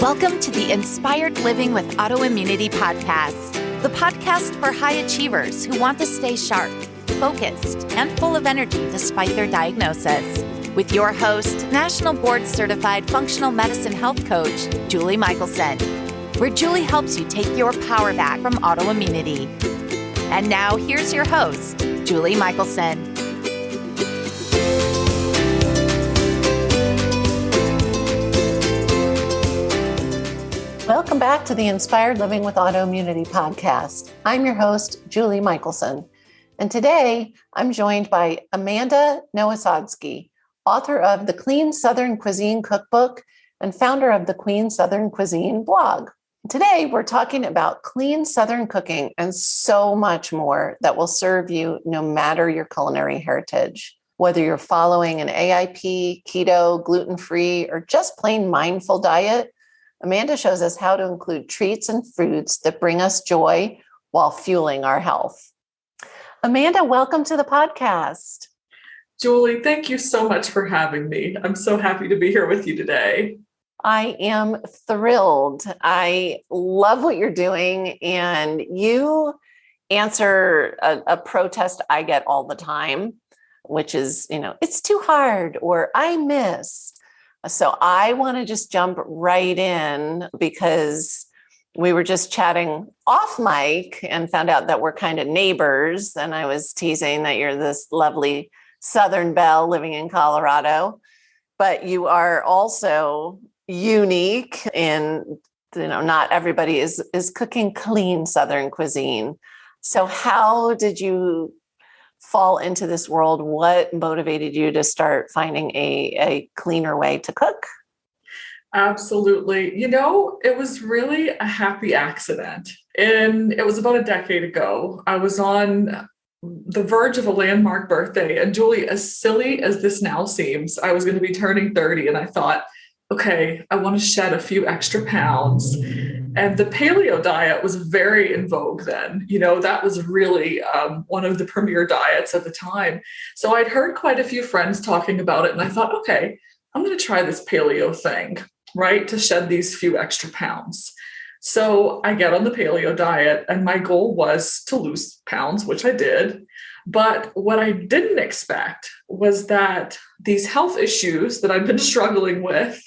Welcome to the Inspired Living with Autoimmunity podcast, the podcast for high achievers who want to stay sharp, focused, and full of energy despite their diagnosis. With your host, National Board Certified Functional Medicine Health Coach, Julie Michelson, where Julie helps you take your power back from autoimmunity. And now here's your host, Julie Michelson. Welcome back to the Inspired Living with Autoimmunity podcast. I'm your host, Julie Michelson. And today I'm joined by Amanda Nowosadzki, author of the Clean Southern Cuisine Cookbook and founder of the Clean Southern Cuisine blog. Today we're talking about clean Southern cooking and so much more that will serve you no matter your culinary heritage. Whether you're following an AIP, keto, gluten-free, or just plain mindful diet, Amanda shows us how to include treats and foods that bring us joy while fueling our health. Amanda, welcome to the podcast. Julie, thank you so much for having me. I'm so happy to be here with you today. I am thrilled. I love what you're doing, and you answer a protest I get all the time, which is, it's too hard or I miss. So I want to just jump right in because we were just chatting off mic and found out that we're kind of neighbors. And I was teasing that you're this lovely Southern belle living in Colorado, but you are also unique in, not everybody is cooking clean Southern cuisine. So how did you fall into this world? What motivated you to start finding a cleaner way to cook? Absolutely. It was really a happy accident. And it was about a decade ago. I was on the verge of a landmark birthday. And Julie, as silly as this now seems, I was going to be turning 30. And I thought, okay, I want to shed a few extra pounds. And the paleo diet was very in vogue then. That was really one of the premier diets at the time. So I'd heard quite a few friends talking about it. And I thought, okay, I'm going to try this paleo thing, right, to shed these few extra pounds. So I get on the paleo diet and my goal was to lose pounds, which I did. But what I didn't expect was that these health issues that I've been struggling with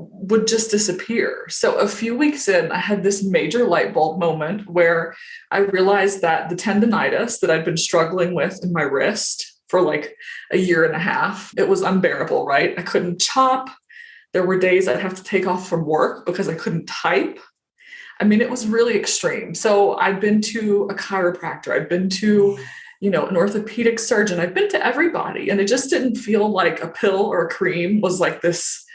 would just disappear. So a few weeks in, I had this major light bulb moment where I realized that the tendonitis that I'd been struggling with in my wrist for like a year and a half, it was unbearable, right? I couldn't chop. There were days I'd have to take off from work because I couldn't type. It was really extreme. So I'd been to a chiropractor. I'd been to, an orthopedic surgeon. I've been to everybody. And it just didn't feel like a pill or a cream was like this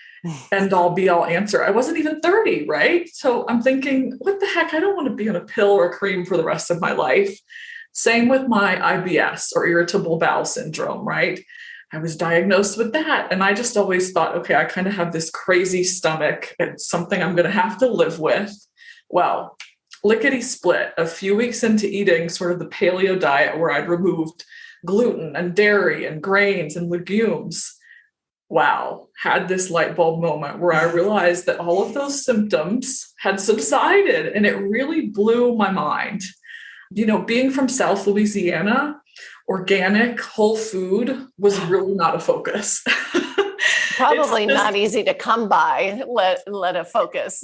end all be all answer. I wasn't even 30, right? So I'm thinking, what the heck? I don't want to be on a pill or a cream for the rest of my life. Same with my IBS or irritable bowel syndrome, right? I was diagnosed with that. And I just always thought, okay, I kind of have this crazy stomach. It's something I'm going to have to live with. Well, lickety split, a few weeks into eating sort of the paleo diet where I'd removed gluten and dairy and grains and legumes. Wow, had this light bulb moment where I realized that all of those symptoms had subsided, and it really blew my mind. Being from South Louisiana, organic, whole food was really not a focus. Probably not easy to come by, let a focus,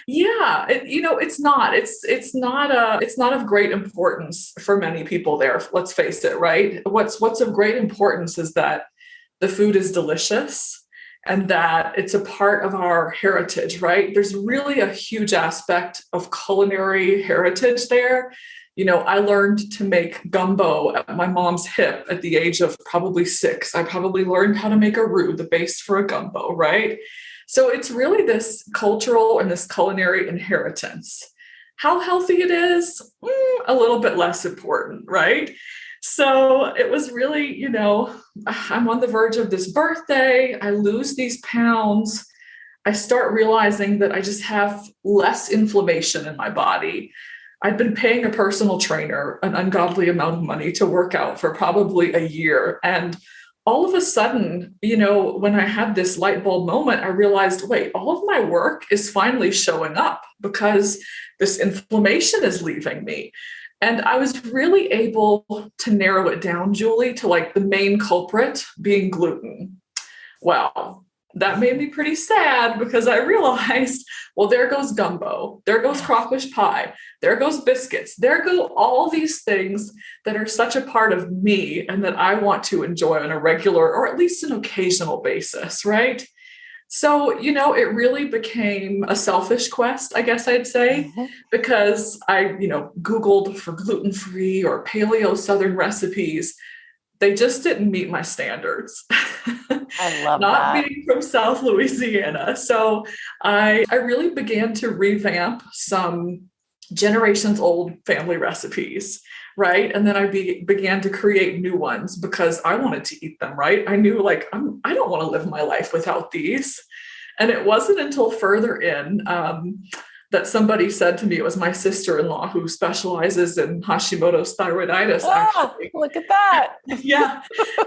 Yeah, it's not. It's not of great importance for many people there. Let's face it, right? What's of great importance is that the food is delicious and that it's a part of our heritage, right? There's really a huge aspect of culinary heritage there. I learned to make gumbo at my mom's hip at the age of probably 6. I probably learned how to make a roux, the base for a gumbo, right? So it's really this cultural and this culinary inheritance. How healthy it is, a little bit less important, right? So it was really, I'm on the verge of this birthday. I lose these pounds. I start realizing that I just have less inflammation in my body. I'd been paying a personal trainer an ungodly amount of money to work out for probably a year. And all of a sudden, when I had this light bulb moment, I realized, wait, all of my work is finally showing up because this inflammation is leaving me. And I was really able to narrow it down, Julie, to like the main culprit being gluten. Well, that made me pretty sad because I realized, well, there goes gumbo, there goes crawfish pie, there goes biscuits, there go all these things that are such a part of me and that I want to enjoy on a regular or at least an occasional basis, right? So, it really became a selfish quest, I guess I'd say, because I, Googled for gluten-free or paleo Southern recipes. They just didn't meet my standards. I love Not that. being from South Louisiana. So I really began to revamp some generations old family recipes, right? And then I began to create new ones because I wanted to eat them, right? I knew like, I don't want to live my life without these. And it wasn't until further in that somebody said to me, it was my sister-in-law who specializes in Hashimoto's thyroiditis, actually. Look at that. Yeah.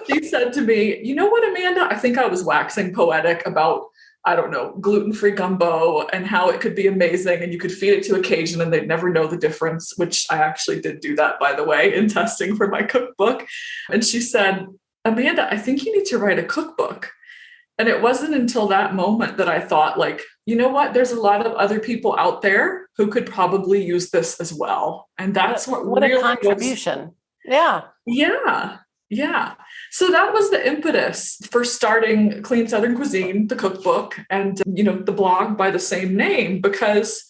She said to me, you know what, Amanda? I think I was waxing poetic about, I don't know, gluten-free gumbo and how it could be amazing and you could feed it to a Cajun and they'd never know the difference, which I actually did do that, by the way, in testing for my cookbook. And she said, Amanda, I think you need to write a cookbook. And it wasn't until that moment that I thought, like, you know what? There's a lot of other people out there who could probably use this as well. And that's what what really a contribution. Yeah. Yeah. Yeah. So that was the impetus for starting Clean Southern Cuisine, the cookbook, and, the blog by the same name, because,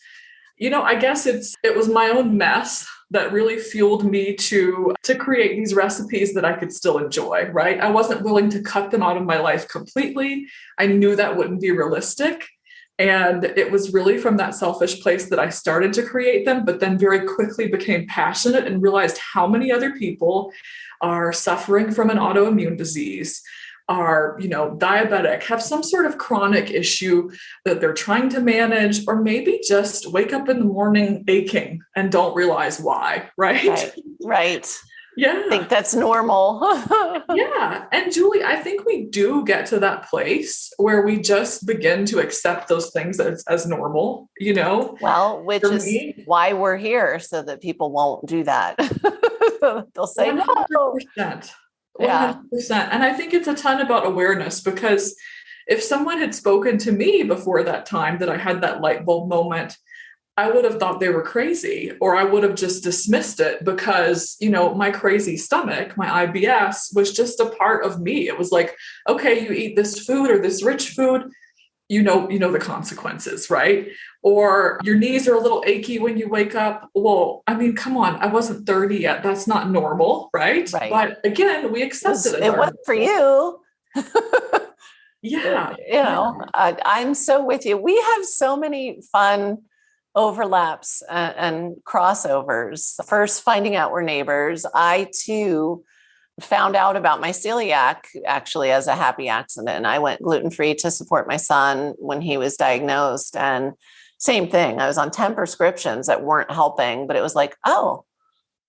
I guess it was my own mess that really fueled me to create these recipes that I could still enjoy, right? I wasn't willing to cut them out of my life completely. I knew that wouldn't be realistic. And it was really from that selfish place that I started to create them, but then very quickly became passionate and realized how many other people are suffering from an autoimmune disease, are, diabetic, have some sort of chronic issue that they're trying to manage, or maybe just wake up in the morning aching and don't realize why, right? Right. Yeah. I think that's normal. Yeah. And Julie, I think we do get to that place where we just begin to accept those things as normal, Well, which is why we're here, so that people won't do that. They'll say 100%. no. 100%. Yeah. And I think it's a ton about awareness, because if someone had spoken to me before that time that I had that light bulb moment, I would have thought they were crazy, or I would have just dismissed it because, my crazy stomach, my IBS was just a part of me. It was like, okay, you eat this food or this rich food, you know the consequences, right? Or your knees are a little achy when you wake up. Well, I mean, come on, I wasn't 30 yet. That's not normal, right? But again, we accept it. It wasn't for you. Yeah. I'm so with you. We have so many fun overlaps and crossovers. First, finding out we're neighbors. I too found out about my celiac actually as a happy accident. I went gluten-free to support my son when he was diagnosed. And same thing, I was on 10 prescriptions that weren't helping, but it was like, oh,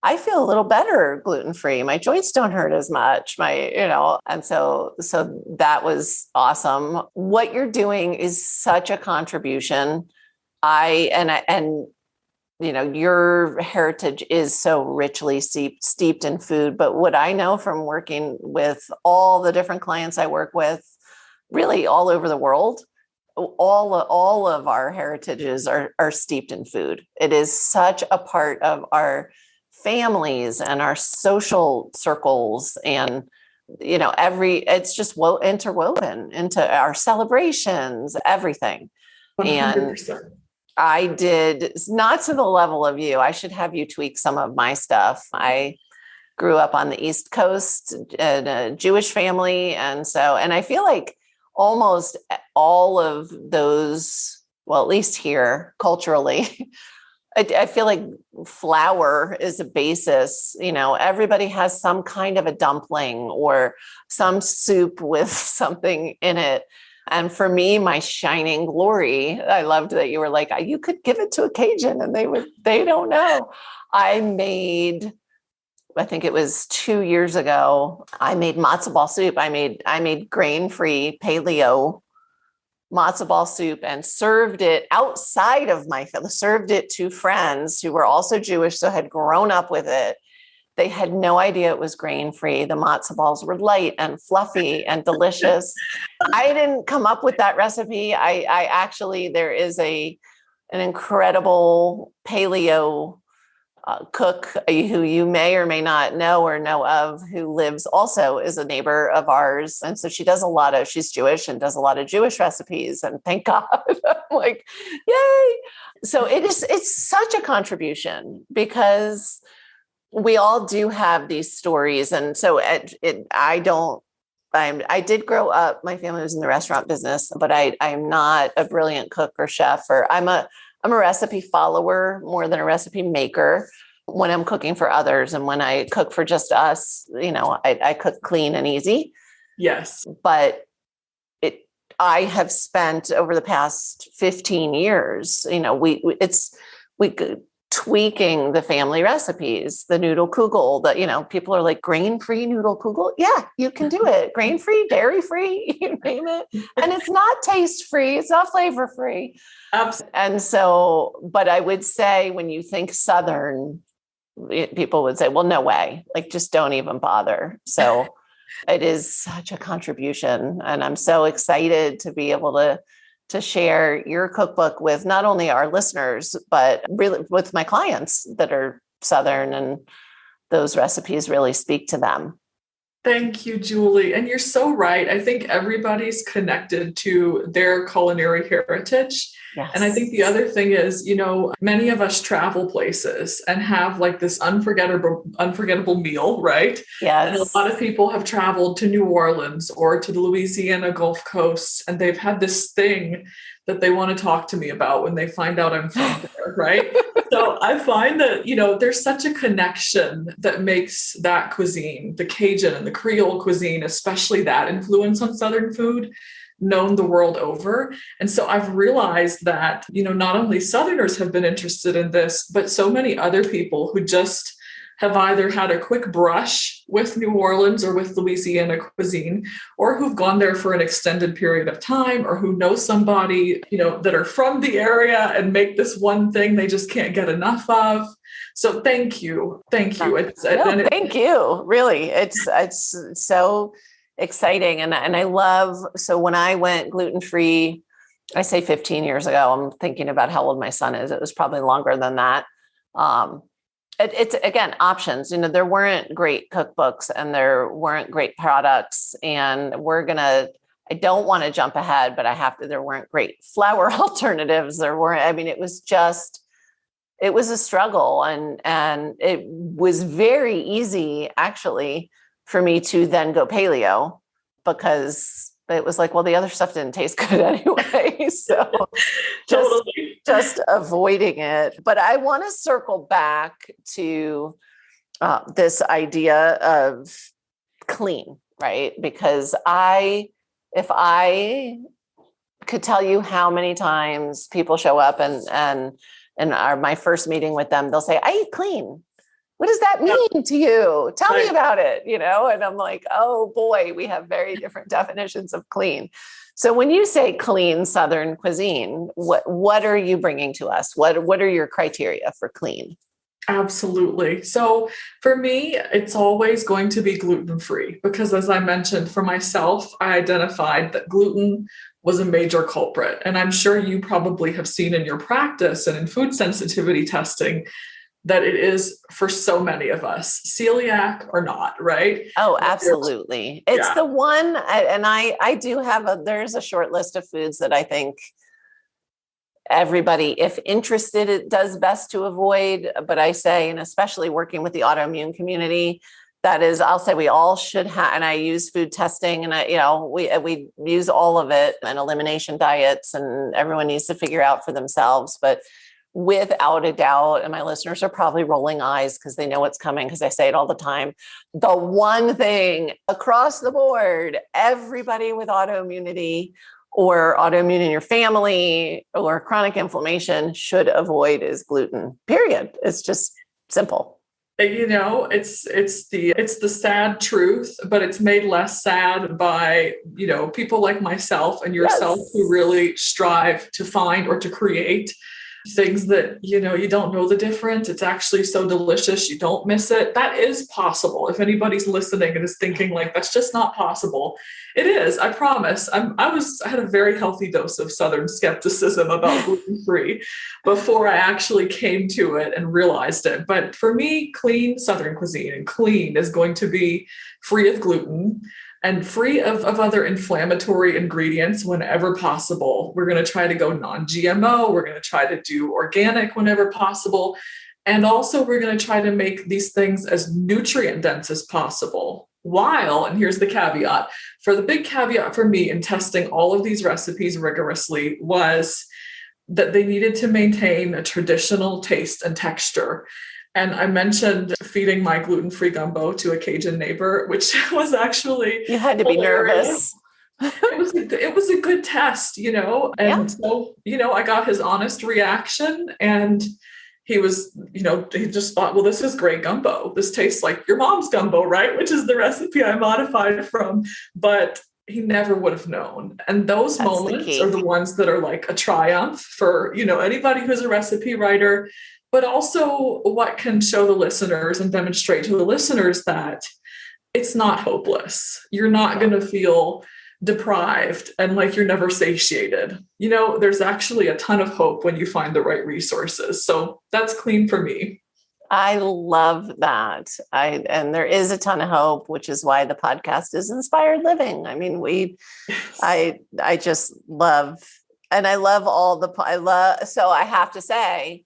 I feel a little better gluten-free. My joints don't hurt as much. And so that was awesome. What you're doing is such a contribution. Your heritage is so richly steeped in food. But what I know from working with all the different clients I work with, really all over the world, all of our heritages are steeped in food. It is such a part of our families and our social circles, and it's just interwoven into our celebrations, everything. 100%. And I did not to the level of you. I should have you tweak some of my stuff. I grew up on the East Coast in a Jewish family. And I feel like almost all of those, well, at least here culturally, I feel like flour is a basis. Everybody has some kind of a dumpling or some soup with something in it. And for me, my shining glory, I loved that you were like, you could give it to a Cajun and they don't know. I made I think it was 2 years ago, I made matzo ball soup. I made grain-free paleo matzo ball soup and served it outside of my family, served it to friends who were also Jewish, so had grown up with it. They had no idea it was grain-free. The matzo balls were light and fluffy and delicious. I didn't come up with that recipe. I actually, there is an incredible paleo cook who you may or may not know or know of, who lives also is a neighbor of ours. And so she's Jewish and does a lot of Jewish recipes. And thank God, I'm like, yay. So it's such a contribution because we all do have these stories. And so I did grow up, my family was in the restaurant business, but I'm not a brilliant cook or chef, or I'm a recipe follower more than a recipe maker when I'm cooking for others. And when I cook for just us, I cook clean and easy. Yes. But I have spent over the past 15 years, we tweaking the family recipes, the noodle kugel, that, people are like, grain-free noodle kugel. Yeah, you can do it. Grain-free, dairy-free, you name it. And it's not taste-free. It's not flavor-free. Absolutely. And so, but I would say when you think Southern, people would say, well, no way, like, just don't even bother. So it is such a contribution. And I'm so excited to be able to share your cookbook with not only our listeners, but really with my clients that are Southern, and those recipes really speak to them. Thank you, Julie. And you're so right. I think everybody's connected to their culinary heritage. Yes. And I think the other thing is, many of us travel places and have like this unforgettable meal, right? Yes. And a lot of people have traveled to New Orleans or to the Louisiana Gulf Coast, and they've had this thing that they want to talk to me about when they find out I'm from there, right? So I find that, there's such a connection that makes that cuisine, the Cajun and the Creole cuisine, especially that influence on Southern food, known the world over. And so I've realized that, not only Southerners have been interested in this, but so many other people who just have either had a quick brush with New Orleans or with Louisiana cuisine, or who've gone there for an extended period of time, or who know somebody, that are from the area and make this one thing they just can't get enough of. So thank you. Thank you. Thank you. Really. It's so exciting. And I love, so when I went gluten-free, I say 15 years ago, I'm thinking about how old my son is. It was probably longer than that. It's again, options, there weren't great cookbooks and there weren't great products, and I don't want to jump ahead, but there weren't great flour alternatives. It was a struggle, and it was very easy actually for me to then go paleo, because it was like, well, the other stuff didn't taste good anyway. So just avoiding it. But I want to circle back to this idea of clean, right? Because if I could tell you how many times people show up and my first meeting with them, they'll say, I eat clean. What does that mean to you? Tell me about it, and I'm like, oh boy, we have very different definitions of clean. So when you say clean Southern cuisine, what are you bringing to us? What are your criteria for clean? Absolutely. So for me, it's always going to be gluten-free, because as I mentioned, for myself, I identified that gluten was a major culprit. And I'm sure you probably have seen in your practice and in food sensitivity testing that it is for so many of us, celiac or not, right? Oh, absolutely. It's the one, and I do have there's a short list of foods that I think everybody, if interested, it does best to avoid. But I say, and especially working with the autoimmune community, that is, I'll say we all should have, and I use food testing, and we use all of it, and elimination diets, and everyone needs to figure out for themselves. But without a doubt, and my listeners are probably rolling eyes because they know what's coming, because I say it all the time, the one thing across the board, everybody with autoimmunity or autoimmune in your family or chronic inflammation should avoid is gluten, period. It's just simple. It's the sad truth, but it's made less sad by, people like myself and yourself who Yes. really strive to find or to create things that, you don't know the difference. It's actually so delicious. You don't miss it. That is possible. If anybody's listening and is thinking like, that's just not possible. It is, I promise. I had a very healthy dose of Southern skepticism about gluten-free before I actually came to it and realized it. But for me, clean Southern cuisine, and clean is going to be free of gluten and free of other inflammatory ingredients whenever possible. We're going to try to go non-GMO. We're going to try to do organic whenever possible. And also we're going to try to make these things as nutrient dense as possible. And here's the caveat, the big caveat for me in testing all of these recipes rigorously was that they needed to maintain a traditional taste and texture. And I mentioned feeding my gluten-free gumbo to a Cajun neighbor, which was actually You had to be hilarious. nervous. It was a good test, and so, I got his honest reaction, and he was, he just thought, well, this is great gumbo. This tastes like your mom's gumbo, right? Which is the recipe I modified from, but he never would have known. And those That's moments are the ones that are like a triumph for, anybody who's a recipe writer, but also what can show the listeners and demonstrate to the listeners that it's not hopeless. You're not going to feel deprived and like you're never satiated. There's actually a ton of hope when you find the right resources. So that's clean for me. I love that. And there is a ton of hope, which is why the podcast is Inspired Living. I mean, I just love, and I love so I have to say,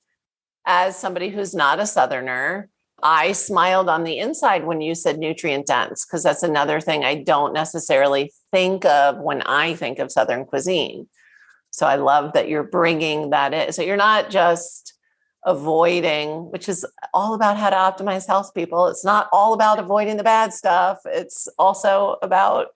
as somebody who's not a Southerner, I smiled on the inside when you said nutrient dense, because that's another thing I don't necessarily think of when I think of Southern cuisine. So I love that you're bringing that in. So you're not just avoiding, which is all about how to optimize health, people. It's not all about avoiding the bad stuff. It's also about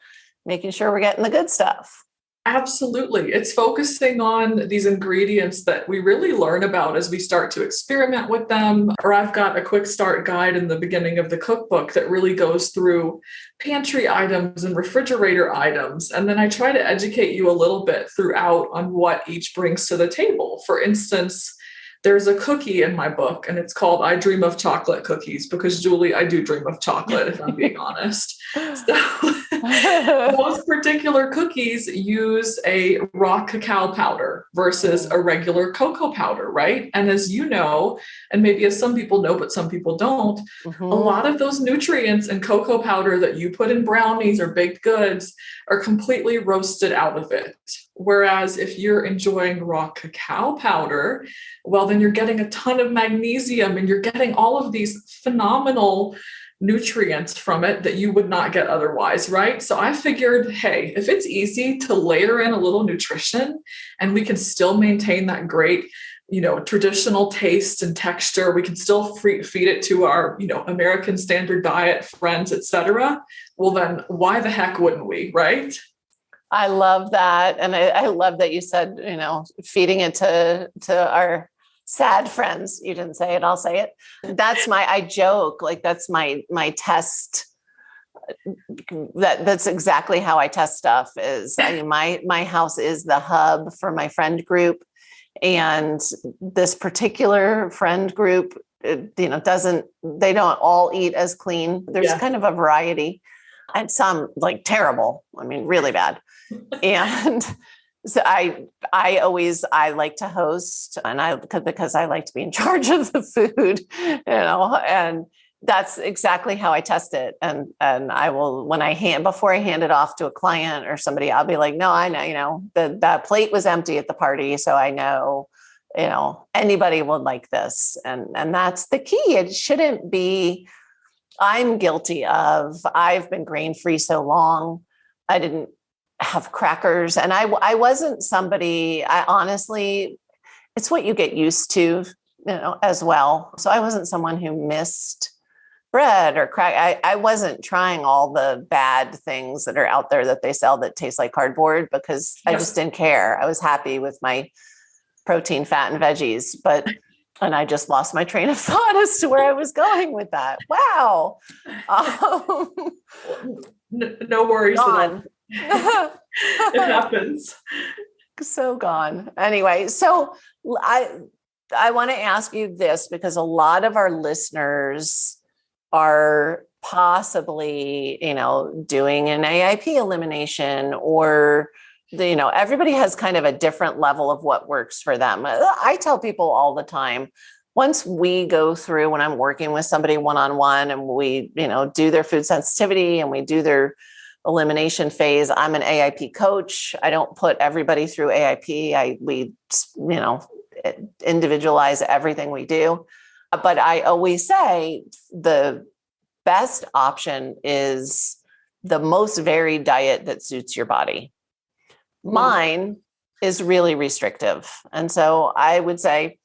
making sure we're getting the good stuff. Absolutely. It's focusing on these ingredients that we really learn about as we start to experiment with them. Or I've got a quick start guide in the beginning of the cookbook that really goes through pantry items and refrigerator items. And then I try to educate you a little bit throughout on what each brings to the table. For instance, there's a cookie in my book, and it's called I Dream of Chocolate Cookies, because Julie, I do dream of chocolate, if I'm being honest. So those particular cookies use a raw cacao powder versus a regular cocoa powder, right? And as you know, and maybe as some people know, but some people don't, a lot of those nutrients in cocoa powder that you put in brownies or baked goods are completely roasted out of it. Whereas if you're enjoying raw cacao powder, well, then you're getting a ton of magnesium and you're getting all of these phenomenal nutrients from it that you would not get otherwise, right? So I figured, hey, if it's easy to layer in a little nutrition and we can still maintain that great, traditional taste and texture, we can still feed it to our, American standard diet friends, etc. Well, then why the heck wouldn't we, right? I love that. And I love that you said, feeding it to our sad friends. You didn't say it, I'll say it. I joke, like that's my test. That's exactly how I test stuff is. I mean, my house is the hub for my friend group. And this particular friend group, they don't all eat as clean. There's kind of a variety. And some like terrible. I mean, really bad. And so I like to host, and because I like to be in charge of the food, and that's exactly how I test it. And I will, before I hand it off to a client or somebody, I'll be like, no, I know, that plate was empty at the party. So I know, anybody would like this. And that's the key. It shouldn't be, I'm guilty of, I've been grain-free so long. I didn't have crackers. And I wasn't somebody, I honestly, it's what you get used to, as well. So I wasn't someone who missed bread or crack. I wasn't trying all the bad things that are out there that they sell that taste like cardboard because I just didn't care. I was happy with my protein, fat, and veggies. But And I just lost my train of thought as to where I was going with that. Wow. No worries at all. Gone. It happens. So gone. Anyway, so I want to ask you this because a lot of our listeners are possibly, doing an AIP elimination, or everybody has kind of a different level of what works for them. I tell people all the time, once we go through, when I'm working with somebody one-on-one and we, do their food sensitivity and we do their elimination phase, I'm an AIP coach. I don't put everybody through AIP. We individualize everything we do. But I always say the best option is the most varied diet that suits your body. Mine is really restrictive. And so I would say,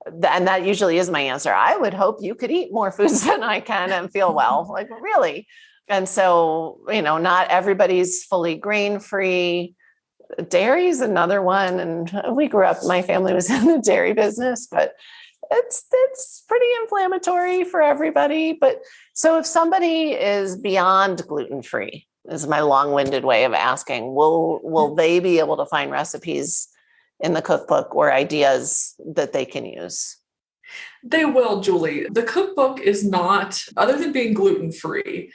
and that usually is my answer, I would hope you could eat more foods than I can and feel well, like really. And so, not everybody's fully grain-free. Dairy is another one. And we grew up, my family was in the dairy business, but it's pretty inflammatory for everybody. But so if somebody is beyond gluten-free, is my long-winded way of asking, will they be able to find recipes in the cookbook or ideas that they can use? They will, Julie. The cookbook is not, other than being gluten-free,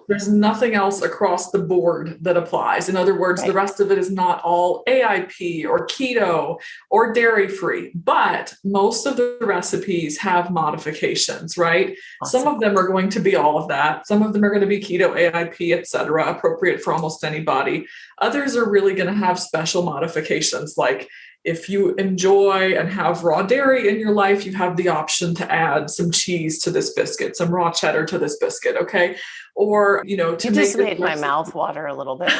there's nothing else across the board that applies. In other words, the rest of it is not all AIP or keto or dairy-free, but most of the recipes have modifications, right? Awesome. Some of them are going to be all of that. Some of them are going to be keto, AIP, et cetera, appropriate for almost anybody. Others are really going to have special modifications, like if you enjoy and have raw dairy in your life, you have the option to add some cheese to this biscuit, some raw cheddar to this biscuit, okay? Or, to you just made my mouth water a little bit.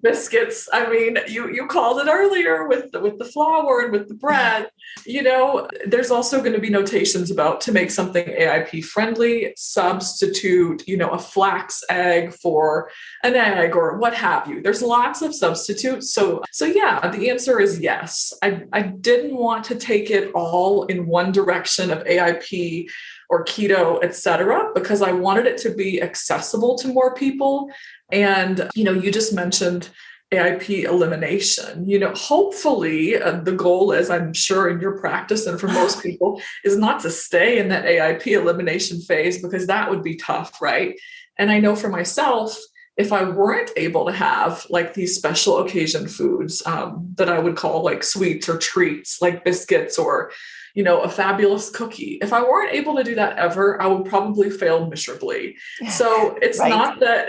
Biscuits. I mean, you called it earlier with the flour and with the bread. There's also going to be notations about to make something AIP friendly, substitute, a flax egg for an egg or what have you. There's lots of substitutes. So yeah, the answer is yes. I didn't want to take it all in one direction of AIP or keto, et cetera, because I wanted it to be accessible to more people. And, you just mentioned AIP elimination. Hopefully the goal is, I'm sure in your practice and for most people, is not to stay in that AIP elimination phase, because that would be tough, right? And I know for myself, if I weren't able to have like these special occasion foods that I would call like sweets or treats, like biscuits or a fabulous cookie. If I weren't able to do that ever, I would probably fail miserably. So it's not that,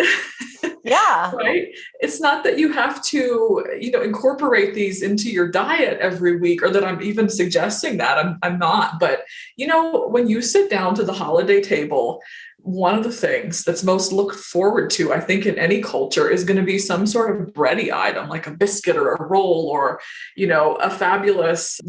right? It's not that you have to, incorporate these into your diet every week, or that I'm even suggesting that. I'm not. But, when you sit down to the holiday table, one of the things that's most looked forward to, I think, in any culture is going to be some sort of bready item, like a biscuit or a roll or, a fabulous,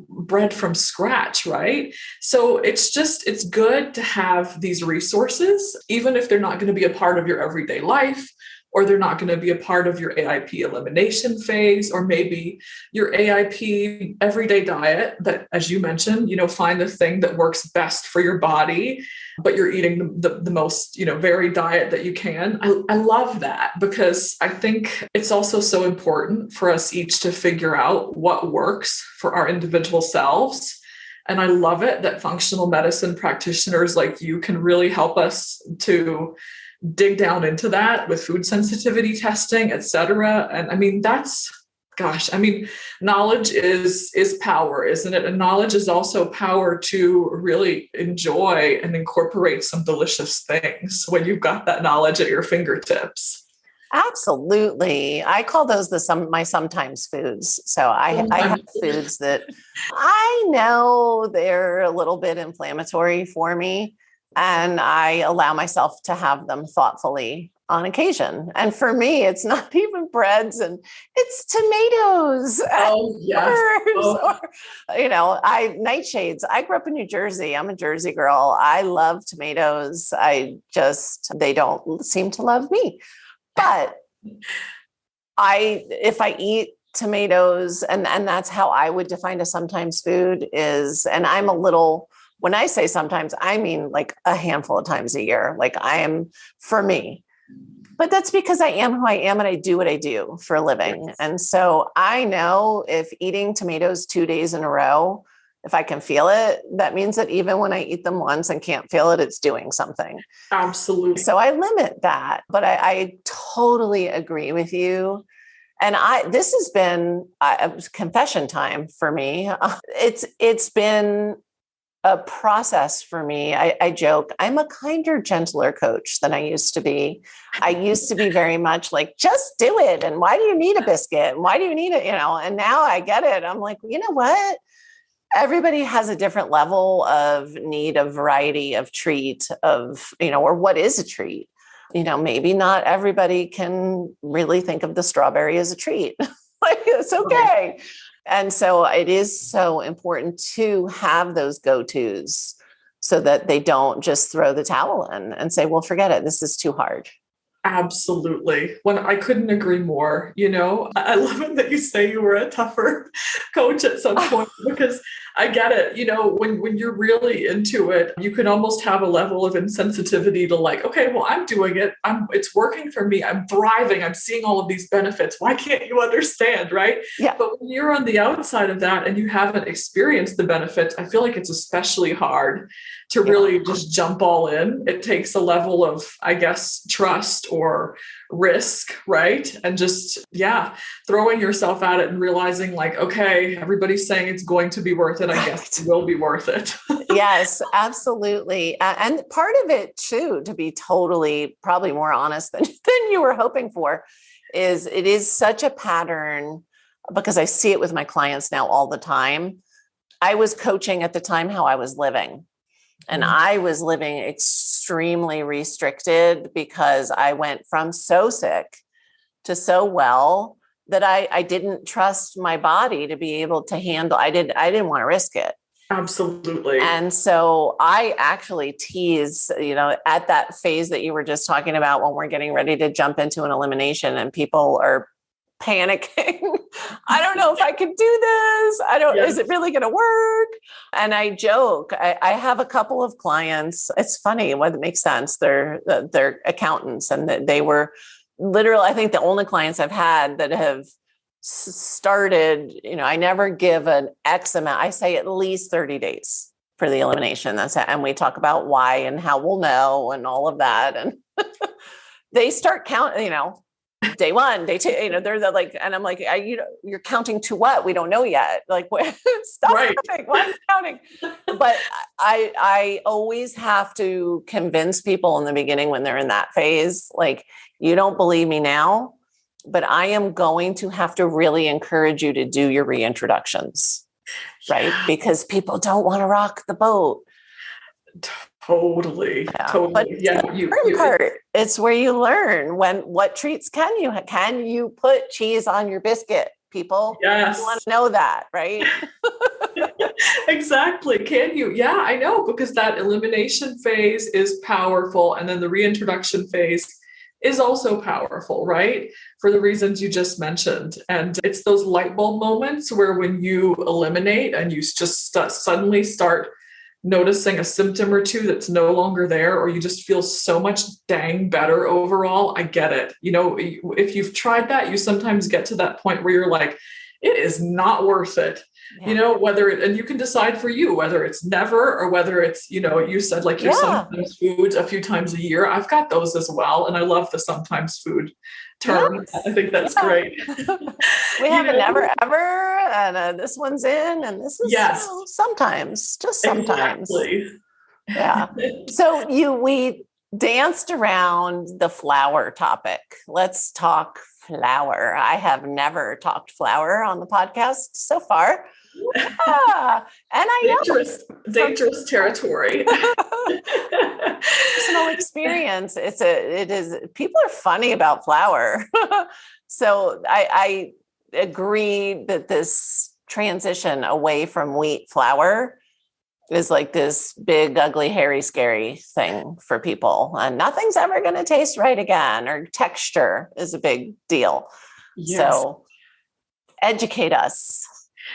bread from scratch, right? So it's good to have these resources, even if they're not going to be a part of your everyday life, or they're not going to be a part of your AIP elimination phase, or maybe your AIP everyday diet that, as you mentioned, find the thing that works best for your body, but you're eating the most, varied diet that you can. I love that, because I think it's also so important for us each to figure out what works for our individual selves. And I love it that functional medicine practitioners like you can really help us to dig down into that with food sensitivity testing, et cetera. And I mean, knowledge is power, isn't it? And knowledge is also power to really enjoy and incorporate some delicious things when you've got that knowledge at your fingertips. Absolutely. I call those my sometimes foods. So I have foods that I know they're a little bit inflammatory for me, and I allow myself to have them thoughtfully on occasion. And for me, it's not even breads, and it's tomatoes. Oh, yes. Or, nightshades. I grew up in New Jersey. I'm a Jersey girl. I love tomatoes. They don't seem to love me. But if I eat tomatoes, and that's how I would define a sometimes food is, and when I say sometimes, I mean like a handful of times a year. Like I am, for me, but that's because I am who I am and I do what I do for a living. Yes. And so I know if eating tomatoes 2 days in a row, if I can feel it, that means that even when I eat them once and can't feel it, it's doing something. Absolutely. So I limit that, but I totally agree with you. And this has been confession time for me. It's been a process for me. I joke, I'm a kinder, gentler coach than I used to be. I used to be very much like, just do it. And why do you need a biscuit? And why do you need it? And now I get it. I'm like, you know what? Everybody has a different level of need of variety of treat or what is a treat? Maybe not everybody can really think of the strawberry as a treat. Like, it's okay. And so it is so important to have those go-tos so that they don't just throw the towel in and say, well, forget it. This is too hard. Absolutely. When I couldn't agree more, I love it that you say you were a tougher coach at some point, because I get it. When you're really into it, you can almost have a level of insensitivity to like, okay, well, I'm doing it. It's working for me. I'm thriving. I'm seeing all of these benefits. Why can't you understand? Right. Yeah. But when you're on the outside of that and you haven't experienced the benefits, I feel like it's especially hard to really just jump all in. It takes a level of, I guess, trust or risk, right? And just, throwing yourself at it and realizing like, okay, everybody's saying it's going to be worth it. I guess it will be worth it. Yes, absolutely. And part of it too, to be totally probably more honest than you were hoping for, is it is such a pattern, because I see it with my clients now all the time. I was coaching at the time how I was living. And I was living extremely restricted because I went from so sick to so well that I didn't trust my body to be able to handle. I didn't want to risk it. Absolutely. And so I actually tease, at that phase that you were just talking about, when we're getting ready to jump into an elimination and people are panicking. I don't know if I can do this. Is it really going to work? And I joke, I have a couple of clients. It's funny what makes sense. They're accountants, and they were literally, I think, the only clients I've had that have started, I never give an X amount. I say at least 30 days for the elimination. That's it. And we talk about why and how we'll know and all of that. And they start counting, day one, day two, they're like, and I'm like, you're counting to what? We don't know yet. Like, stop counting. Why are you counting? But I always have to convince people in the beginning when they're in that phase, like, you don't believe me now, but I am going to have to really encourage you to do your reintroductions, right? Because people don't want to rock the boat. Totally. But it's where you learn what treats can you put cheese on your biscuit, people? Yes. You want to know that, right? Exactly. Can you? Yeah, I know, because that elimination phase is powerful. And then the reintroduction phase is also powerful, right? For the reasons you just mentioned. And it's those light bulb moments where when you eliminate and you just suddenly start noticing a symptom or two that's no longer there, or you just feel so much dang better overall. I get it. If you've tried that, you sometimes get to that point where you're like, it is not worth it. Yeah. And you can decide for you whether it's never or whether it's, you said like your sometimes foods a few times a year. I've got those as well. And I love the sometimes food term. Yes. I think that's great. We have a never ever, and this one's in, and this is sometimes, just sometimes. Exactly. Yeah. So we danced around the flour topic. Let's talk flour. I have never talked flour on the podcast so far. Yeah. And I dangerous territory. Personal experience. It is. People are funny about flour. So I agree that this transition away from wheat flour is like this big, ugly, hairy, scary thing for people. And nothing's ever going to taste right again, or texture is a big deal. Yes. So Educate us.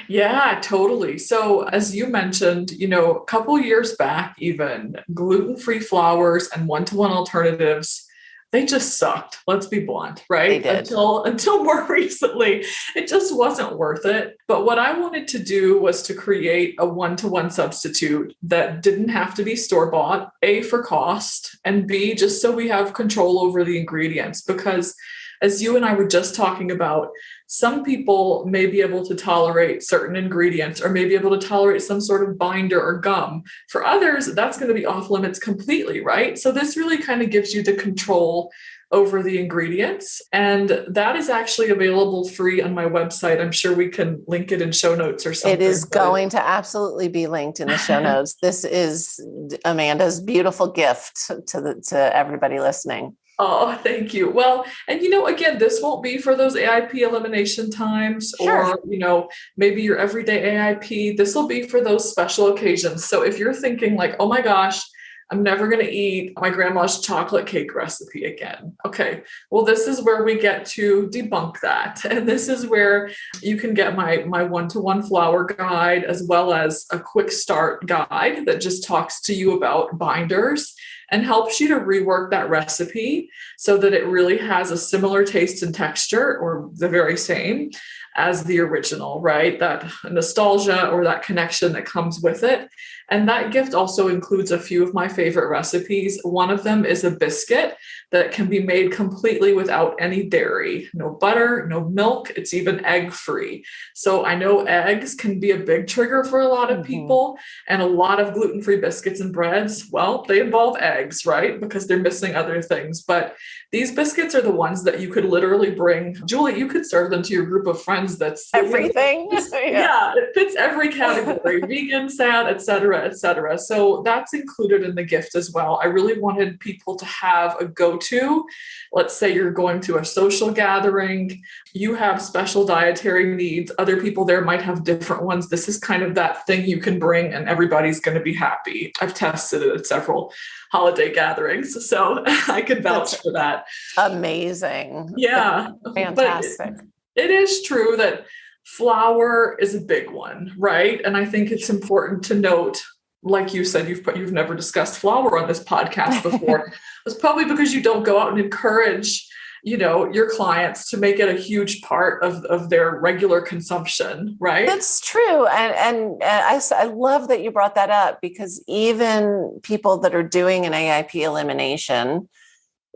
Yeah, totally. So as you mentioned, a couple years back, even gluten-free flours and one-to-one alternatives, they just sucked. Let's be blunt, right? They did. Until more recently, it just wasn't worth it. But what I wanted to do was to create a one-to-one substitute that didn't have to be store-bought, A, for cost, and B, just so we have control over the ingredients. Because as you and I were just talking about, some people may be able to tolerate certain ingredients or may be able to tolerate some sort of binder or gum. For others, that's going to be off limits completely, right? So this really kind of gives you the control over the ingredients. And that is actually available free on my website. I'm sure we can link it in show notes or something. It is going to absolutely be linked in the show notes. This is Amanda's beautiful gift to everybody listening. Oh, thank you. Well, and again, this won't be for those AIP elimination times Sure. or, maybe your everyday AIP. This will be for those special occasions. So if you're thinking like, oh my gosh, I'm never going to eat my grandma's chocolate cake recipe again. Okay. Well, this is where we get to debunk that. And this is where you can get my one-to-one flour guide, as well as a quick start guide that just talks to you about binders and helps you to rework that recipe so that it really has a similar taste and texture, or the very same as the original, right? That nostalgia or that connection that comes with it. And that gift also includes a few of my favorite recipes. One of them is a biscuit that can be made completely without any dairy, no butter, no milk. It's even egg-free. So I know eggs can be a big trigger for a lot of people, and a lot of gluten-free biscuits and breads, well, they involve eggs, right? Because they're missing other things. But these biscuits are the ones that you could literally bring. Julie, you could serve them to your group of friends. That's everything. Yeah, it fits every category, vegan, sad, et cetera, et cetera. So that's included in the gift as well. I really wanted people to have a go-to. Let's say you're going to a social gathering, you have special dietary needs. Other people there might have different ones. This is kind of that thing you can bring and everybody's going to be happy. I've tested it at several holiday gatherings, so I could vouch for that. Amazing. Yeah. Fantastic. But it is true that flour is a big one, right? And I think it's important to note, like you said, you've never discussed flour on this podcast before. It's probably because you don't go out and encourage, your clients to make it a huge part of their regular consumption, right? That's true. And I love that you brought that up, because even people that are doing an AIP elimination,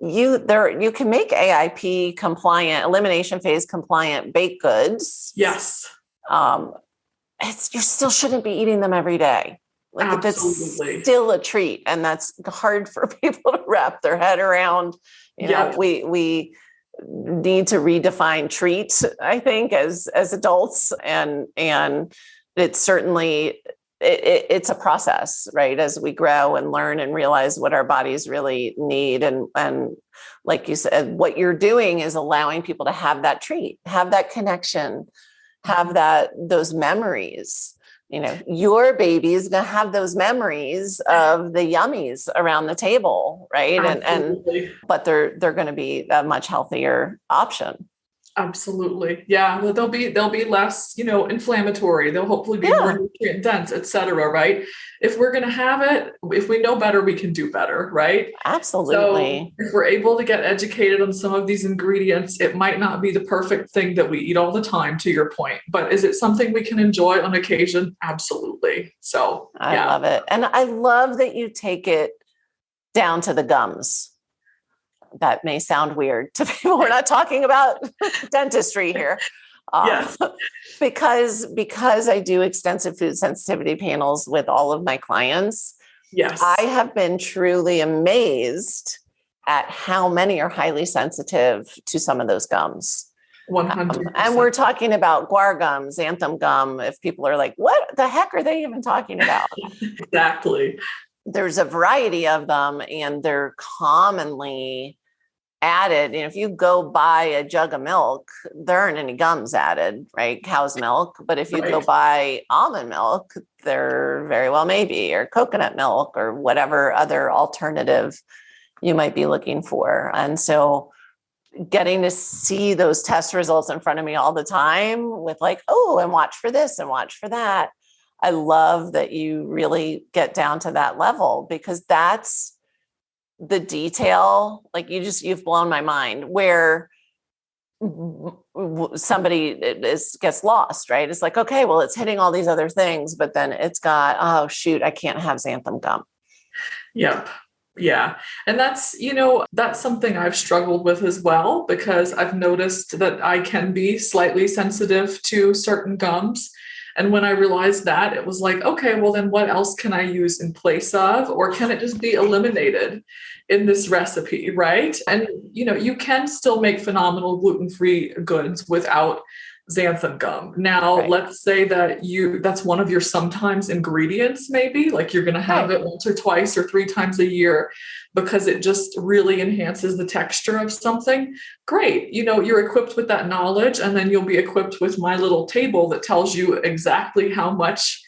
you can make AIP compliant, elimination phase compliant baked goods. Yes. You still shouldn't be eating them every day. Like, absolutely. That's still a treat, and that's hard for people to wrap their head around. We need to redefine treats, I think, as adults, and it's certainly it's a process, right? As we grow and learn and realize what our bodies really need. And like you said, what you're doing is allowing people to have that treat, have that connection, have those memories. Your baby is going to have those memories of the yummies around the table, right? But they're going to be a much healthier option. Absolutely. Yeah. Well, they'll be less, inflammatory. They'll hopefully be more nutrient dense, et cetera. Right. If we're going to have it, if we know better, we can do better. Right. Absolutely. So if we're able to get educated on some of these ingredients, it might not be the perfect thing that we eat all the time, to your point, but is it something we can enjoy on occasion? Absolutely. So I love it. And I love that you take it down to the gums. That may sound weird to people. We're not talking about dentistry here. Yes. Because I do extensive food sensitivity panels with all of my clients. Yes. I have been truly amazed at how many are highly sensitive to some of those gums. 100%. And we're talking about guar gum, xanthan gum. If people are like, what the heck are they even talking about? Exactly. There's a variety of them, and they're commonly added. If you go buy a jug of milk, there aren't any gums added, right? Cow's milk. But if you go buy almond milk, there very well may be, or coconut milk, or whatever other alternative you might be looking for. And so getting to see those test results in front of me all the time with like, oh, and watch for this and watch for that. I love that you really get down to that level, because that's the detail. Like you've blown my mind where somebody gets lost, right? It's like, okay, well, it's hitting all these other things, but then it's got, oh shoot, I can't have xanthan gum. Yep. Yeah. And that's, that's something I've struggled with as well, because I've noticed that I can be slightly sensitive to certain gums. And when I realized that, it was like, okay, well, then what else can I use in place of, or can it just be eliminated in this recipe, right? And, you can still make phenomenal gluten-free goods without xanthan gum. Now, Right. Let's say that that's one of your sometimes ingredients, maybe like you're going to have Right. it once or twice or 3 times a year because it just really enhances the texture of something. Great. You're equipped with that knowledge, and then you'll be equipped with my little table that tells you exactly how much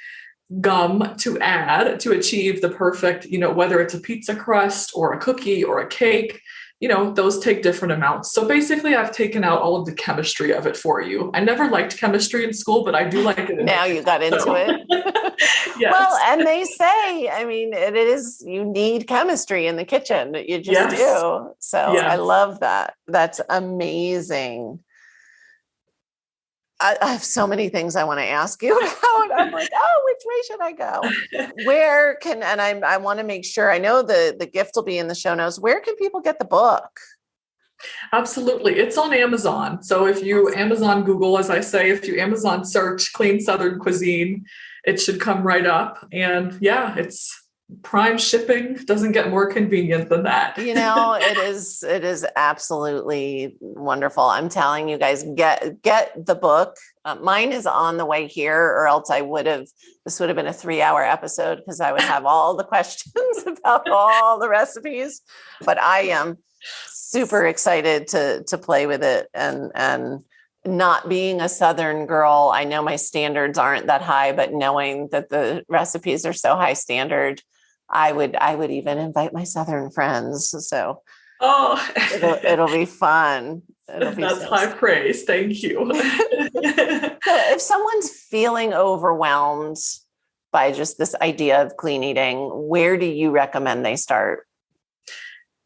gum to add to achieve the perfect, whether it's a pizza crust or a cookie or a cake, those take different amounts. So basically I've taken out all of the chemistry of it for you. I never liked chemistry in school, but I do like it. Now you got into it. Yes. Well, and they say, I mean, it is, you need chemistry in the kitchen. You just do. So I love that. That's amazing. I have so many things I want to ask you about. I'm like, oh, which way should I go? And I want to make sure, I know the gift will be in the show notes. Where can people get the book? Absolutely. It's on Amazon. So if you Amazon Google, as I say, if you Amazon search Clean Southern Cuisine, it should come right up. And yeah, it's prime shipping. Doesn't get more convenient than that. It is absolutely wonderful. I'm telling you guys, get the book. Mine is on the way here, or else this would have been a 3-hour episode, because I would have all the questions about all the recipes, but I am super excited to play with it. And not being a Southern girl, I know my standards aren't that high, but knowing that the recipes are so high standard, I would even invite my Southern friends. So it'll be fun. That's high praise. Thank you. So if someone's feeling overwhelmed by just this idea of clean eating, where do you recommend they start?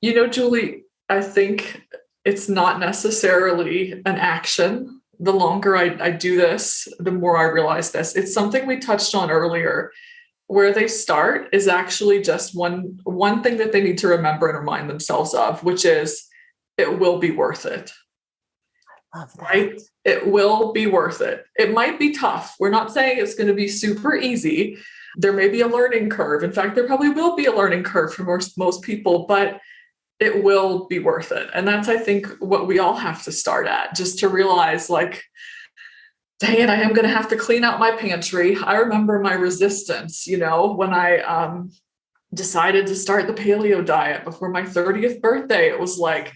Julie, I think it's not necessarily an action. The longer I do this, the more I realize this. It's something we touched on earlier. Where they start is actually just one thing that they need to remember and remind themselves of, which is it will be worth it. Love that. Right? It will be worth it. It might be tough. We're not saying it's going to be super easy. There may be a learning curve. In fact, there probably will be a learning curve for most people, but it will be worth it. And that's, I think, what we all have to start at, just to realize, like, dang it, I am going to have to clean out my pantry. I remember my resistance, when I decided to start the paleo diet before my 30th birthday. It was like,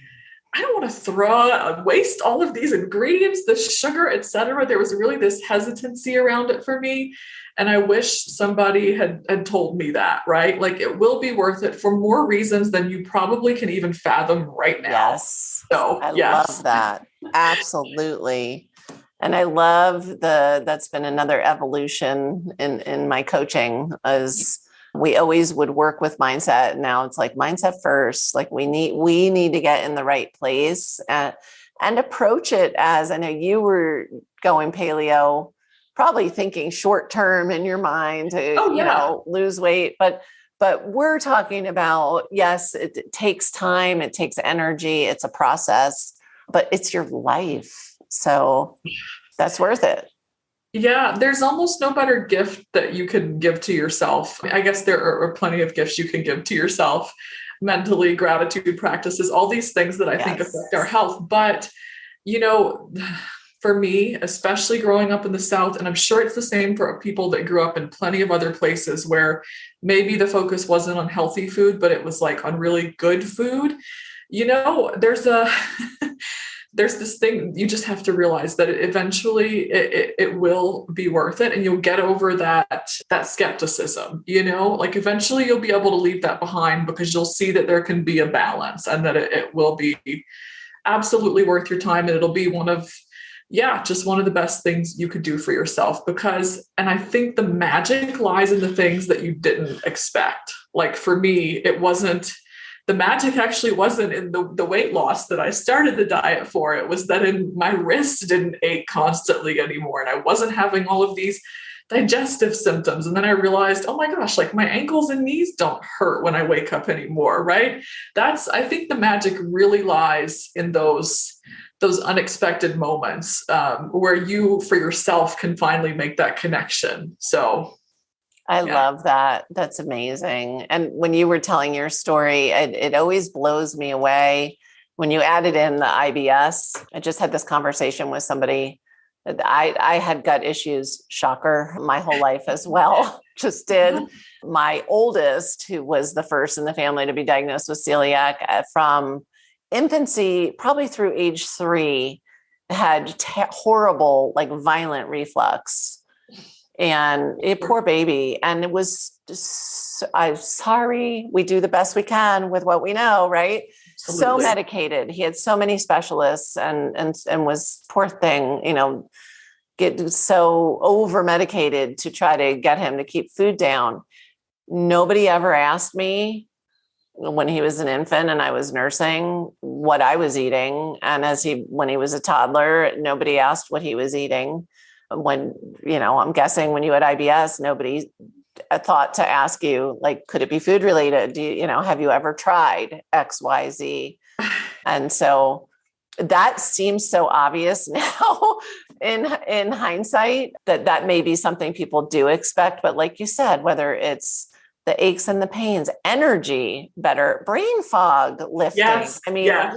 I don't want to waste all of these ingredients, the sugar, etc. There was really this hesitancy around it for me. And I wish somebody had told me that, right? Like, it will be worth it for more reasons than you probably can even fathom right now. Yes. So I love that. Absolutely. And I love that's been another evolution in my coaching, as we always would work with mindset. Now it's like mindset first. Like we need to get in the right place and approach it as, I know you were going paleo, probably thinking short term in your mind to, lose weight. But we're talking about, yes, it takes time, it takes energy, it's a process, but it's your life. So that's worth it. Yeah, there's almost no better gift that you can give to yourself. I guess there are plenty of gifts you can give to yourself mentally, gratitude practices, all these things that I think affect our health. But, for me, especially growing up in the South, and I'm sure it's the same for people that grew up in plenty of other places where maybe the focus wasn't on healthy food, but it was like on really good food. There's this thing, you just have to realize that eventually it will be worth it, and you'll get over that skepticism, like eventually you'll be able to leave that behind, because you'll see that there can be a balance and that it will be absolutely worth your time. And it'll be just one of the best things you could do for yourself and I think the magic lies in the things that you didn't expect. Like for me, the magic actually wasn't in the weight loss that I started the diet for. It was that my wrists didn't ache constantly anymore. And I wasn't having all of these digestive symptoms. And then I realized, oh my gosh, like my ankles and knees don't hurt when I wake up anymore, right? I think the magic really lies in those unexpected moments where you for yourself can finally make that connection. So I love that. That's amazing. And when you were telling your story, it always blows me away when you added in the IBS. I just had this conversation with somebody. I had gut issues, shocker, my whole life as well. Just did. My oldest, who was the first in the family to be diagnosed with celiac from infancy, probably through age 3, had horrible, like violent reflux. And a poor baby. And it was just, I'm sorry, we do the best we can with what we know, right? Absolutely. So medicated. He had so many specialists and was, poor thing, get so over medicated to try to get him to keep food down. Nobody ever asked me when he was an infant and I was nursing what I was eating. And when he was a toddler, nobody asked what he was eating. When, I'm guessing when you had IBS, nobody thought to ask you, like, could it be food related? Have you ever tried X, Y, Z? And so that seems so obvious now in hindsight that may be something people do expect. But like you said, whether it's the aches and the pains, energy, better brain fog lifting. Yes,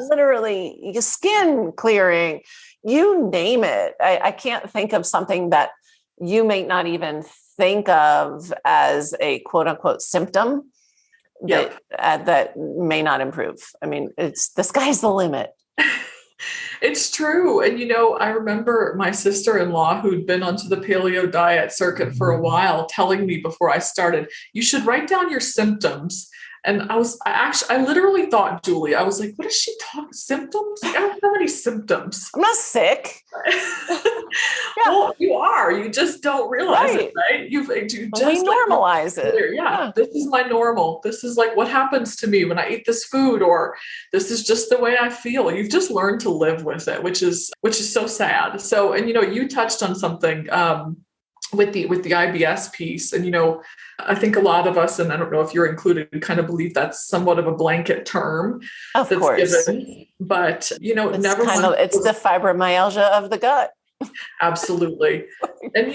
literally your skin clearing, you name it. I can't think of something that you may not even think of as a quote unquote symptom that may not improve. It's the sky's the limit. It's true. And, I remember my sister-in-law who'd been onto the paleo diet circuit for a while telling me before I started, you should write down your symptoms. And I literally thought, Julie, I was like, what is she talking symptoms? I don't have any symptoms. I'm not sick. Well, you are. You just don't realize it, right? You just normalize it. Yeah, this is my normal. This is like what happens to me when I eat this food, or this is just the way I feel. You've just learned to live with it, which is so sad. So, and you touched on something with the IBS piece, and I think a lot of us, and I don't know if you're included, kind of believe that's somewhat of a blanket term. Of course. Given, but it's it's the fibromyalgia of the gut. Absolutely. And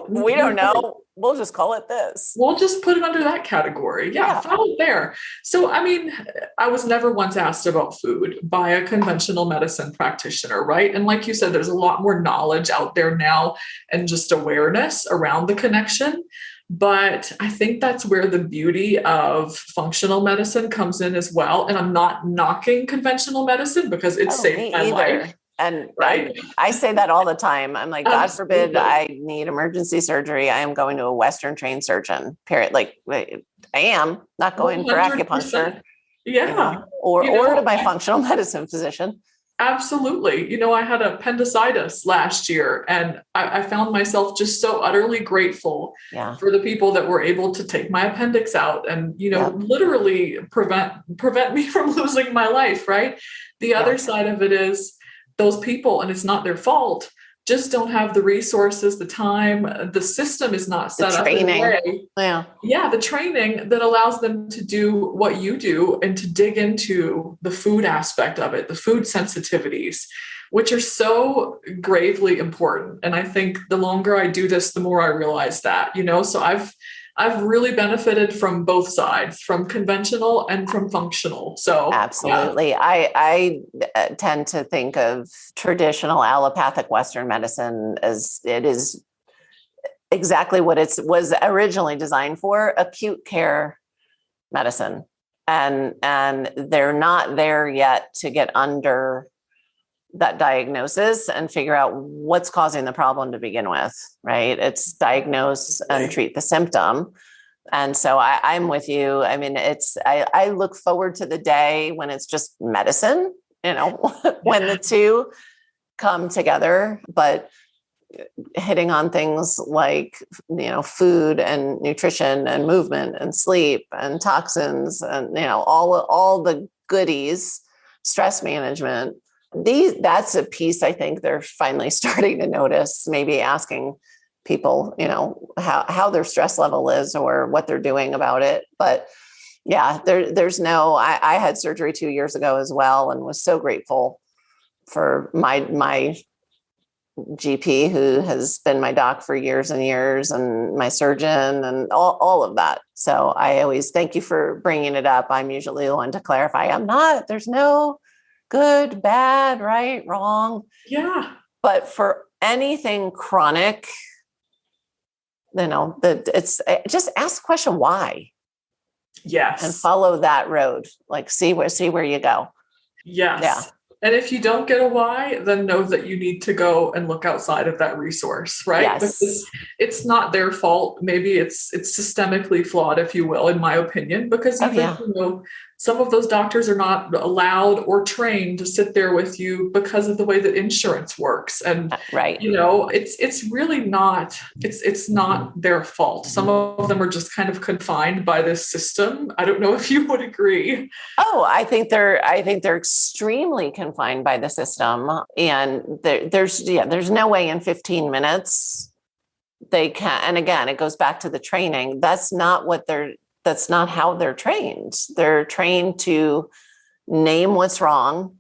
we don't know. We'll just call it this. We'll just put it under that category. Yeah. File it there. So, I was never once asked about food by a conventional medicine practitioner, right? And like you said, there's a lot more knowledge out there now and just awareness around the connection. But I think that's where the beauty of functional medicine comes in as well. And I'm not knocking conventional medicine because it saved my life. And right. I say that all the time. I'm like, God forbid I need emergency surgery. I am going to a Western trained surgeon, period. Like I am not going 100%. For acupuncture. Yeah. Or to my functional medicine physician. Absolutely. I had appendicitis last year, and I found myself just so utterly grateful for the people that were able to take my appendix out and, literally prevent me from losing my life. Right. The other side of it is those people, and it's not their fault, just don't have the resources, the time, the system is not set up in a way. The training that allows them to do what you do and to dig into the food aspect of it, the food sensitivities, which are so gravely important. And I think the longer I do this, the more I realize that, so I've really benefited from both sides, from conventional and from functional. So absolutely. Yeah. I tend to think of traditional allopathic Western medicine as it is exactly what it was originally designed for, acute care medicine. And they're not there yet to get under that diagnosis and figure out what's causing the problem to begin with, right? It's diagnose and treat the symptom. And so I'm with you. I look forward to the day when it's just medicine when the two come together, but hitting on things like, food and nutrition and movement and sleep and toxins and, all the goodies, stress management. That's a piece I think they're finally starting to notice, maybe asking people, how their stress level is or what they're doing about it. But yeah, I had surgery 2 years ago as well, and was so grateful for my GP, who has been my doc for years and years, and my surgeon and all of that. So I always thank you for bringing it up. I'm usually the one to clarify. There's no good, bad, right, wrong. Yeah. But for anything chronic, it's just ask the question, why? Yes. And follow that road. Like, see where you go. Yes. Yeah. And if you don't get a why, then know that you need to go and look outside of that resource, right? Yes. Because it's not their fault. Maybe it's systemically flawed, if you will, in my opinion, because some of those doctors are not allowed or trained to sit there with you because of the way that insurance works. And, right. it's really not, it's not their fault. Some of them are just kind of confined by this system. I don't know if you would agree. Oh, I think they're extremely confined by the system. And there's no way in 15 minutes they can. And again, it goes back to the training. That's not how they're trained. They're trained to name what's wrong,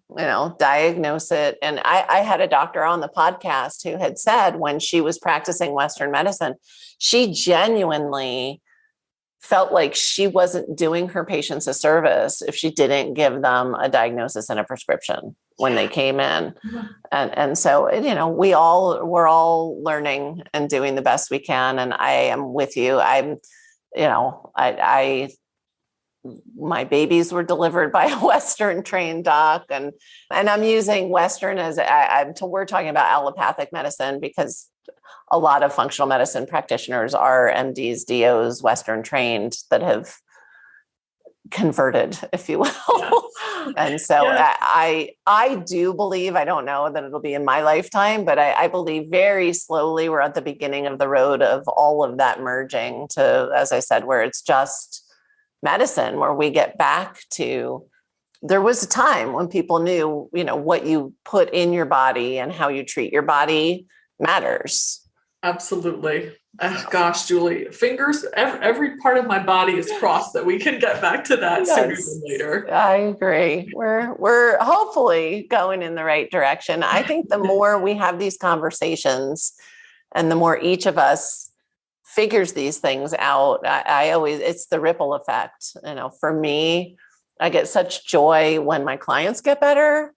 diagnose it. And I had a doctor on the podcast who had said when she was practicing Western medicine, she genuinely felt like she wasn't doing her patients a service if she didn't give them a diagnosis and a prescription when they came in. And so, we're all learning and doing the best we can. And I am with you. My babies were delivered by a Western trained doc, and I'm using Western as we're talking about allopathic medicine because a lot of functional medicine practitioners are MDs, DOs, Western trained that have converted, if you will. Yes. And so yes. I do believe, I don't know that it'll be in my lifetime, but I believe very slowly we're at the beginning of the road of all of that merging to, as I said, where it's just medicine, where we get back to, there was a time when people knew, what you put in your body and how you treat your body matters. Absolutely. Oh, gosh, Julie, fingers, every part of my body is crossed that we can get back to that sooner than later. I agree. We're hopefully going in the right direction. I think the more we have these conversations and the more each of us figures these things out, it's the ripple effect. For me, I get such joy when my clients get better.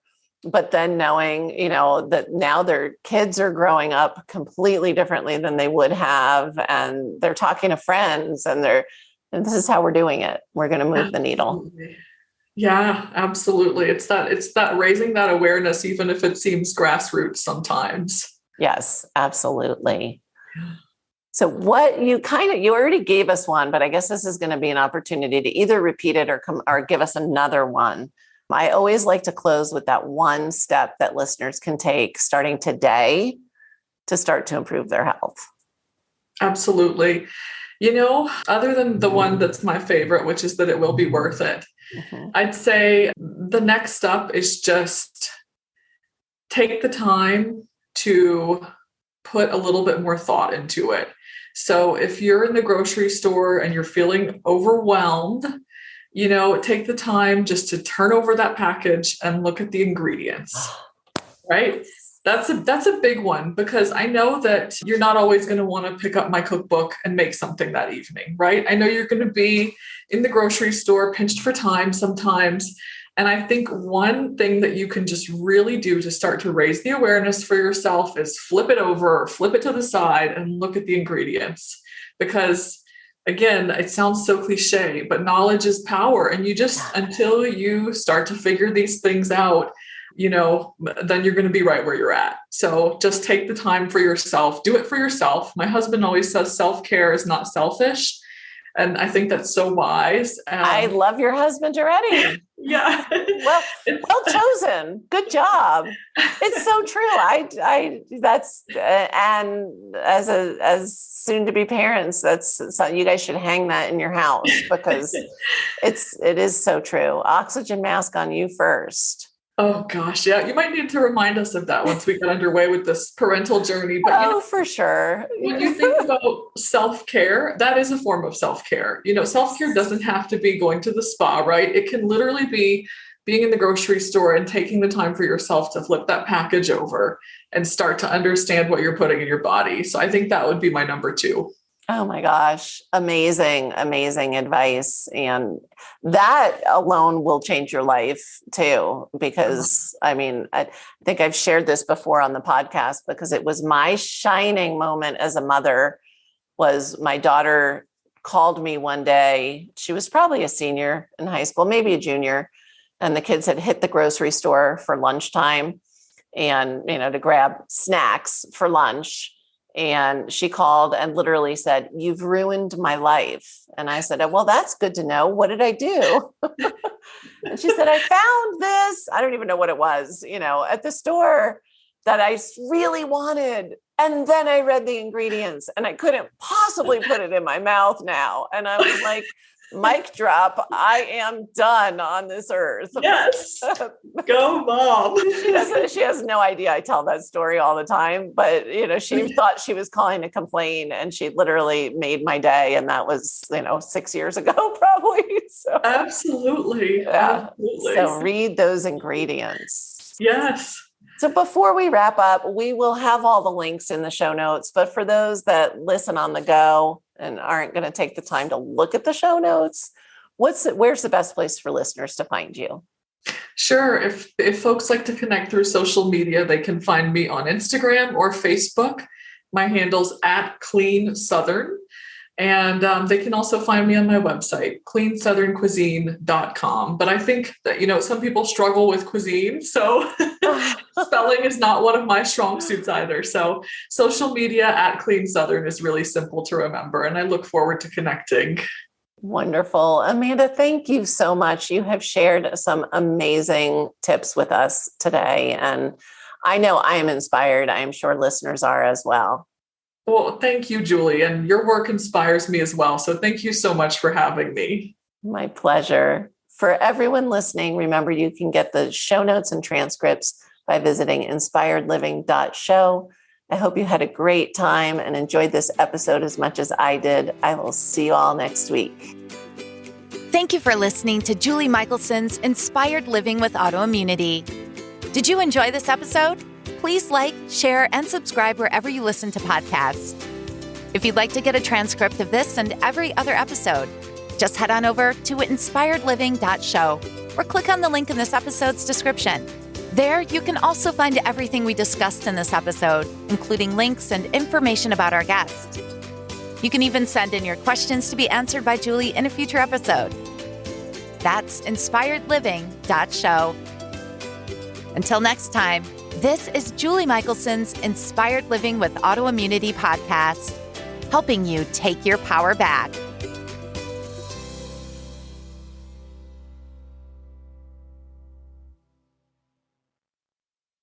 But then knowing, that now their kids are growing up completely differently than they would have, and they're talking to friends, and this is how we're doing it. We're going to move the needle. Yeah, absolutely. It's that raising that awareness, even if it seems grassroots sometimes. Yes, absolutely. So what you already gave us one, but I guess this is going to be an opportunity to either repeat it or give us another one. I always like to close with that one step that listeners can take starting today to start to improve their health. Absolutely. Other than the one that's my favorite, which is that it will be worth it, I'd say the next step is just take the time to put a little bit more thought into it. So if you're in the grocery store and you're feeling overwhelmed, take the time just to turn over that package and look at the ingredients, right? That's a big one, because I know that you're not always going to want to pick up my cookbook and make something that evening, right? I know you're going to be in the grocery store pinched for time sometimes. And I think one thing that you can just really do to start to raise the awareness for yourself is flip it over or flip it to the side and look at the ingredients, because again, it sounds so cliche, but knowledge is power. And until you start to figure these things out, then you're going to be right where you're at. So just take the time for yourself, do it for yourself. My husband always says self-care is not selfish. And I think that's so wise. I love your husband already. Yeah. Well chosen. Good job. It's so true. And as soon to be parents, so you guys should hang that in your house because it is so true. Oxygen mask on you first. Oh gosh, yeah. You might need to remind us of that once we get underway with this parental journey. But for sure. when you think about self-care, that is a form of self-care. Self-care doesn't have to be going to the spa, right? It can literally be being in the grocery store and taking the time for yourself to flip that package over and start to understand what you're putting in your body. So I think that would be my number 2. Oh my gosh. Amazing, amazing advice. And that alone will change your life too, because I think I've shared this before on the podcast because it was my shining moment as a mother. Was my daughter called me one day. She was probably a senior in high school, maybe a junior. And the kids had hit the grocery store for lunchtime and, to grab snacks for lunch. And she called and literally said, "You've ruined my life." And I said, "Well, that's good to know. What did I do?" And she said, "I found this." I don't even know what it was, at the store that I really wanted. And then I read the ingredients and I couldn't possibly put it in my mouth now. And I was like, mic drop. I am done on this earth. Yes. Go mom. She has no idea I tell that story all the time, but she thought she was calling to complain and she literally made my day. And that was, 6 years ago, probably. So, absolutely. Yeah. Absolutely. So read those ingredients. Yes. So before we wrap up, we will have all the links in the show notes, but for those that listen on the go and aren't going to take the time to look at the show notes, where's the best place for listeners to find you? Sure. If folks like to connect through social media, they can find me on Instagram or Facebook. My handle's @Clean Southern. And they can also find me on my website, cleansoutherncuisine.com. But I think that, some people struggle with cuisine. So spelling is not one of my strong suits either. So social media @Clean Southern is really simple to remember. And I look forward to connecting. Wonderful. Amanda, thank you so much. You have shared some amazing tips with us today. And I know I am inspired. I am sure listeners are as well. Well, thank you, Julie. And your work inspires me as well. So thank you so much for having me. My pleasure. For everyone listening, remember you can get the show notes and transcripts by visiting inspiredliving.show. I hope you had a great time and enjoyed this episode as much as I did. I will see you all next week. Thank you for listening to Julie Michelson's Inspired Living with Autoimmunity. Did you enjoy this episode? Please like, share, and subscribe wherever you listen to podcasts. If you'd like to get a transcript of this and every other episode, just head on over to inspiredliving.show or click on the link in this episode's description. There, you can also find everything we discussed in this episode, including links and information about our guest. You can even send in your questions to be answered by Julie in a future episode. That's inspiredliving.show. Until next time, this is Julie Michelson's Inspired Living with Autoimmunity podcast, helping you take your power back.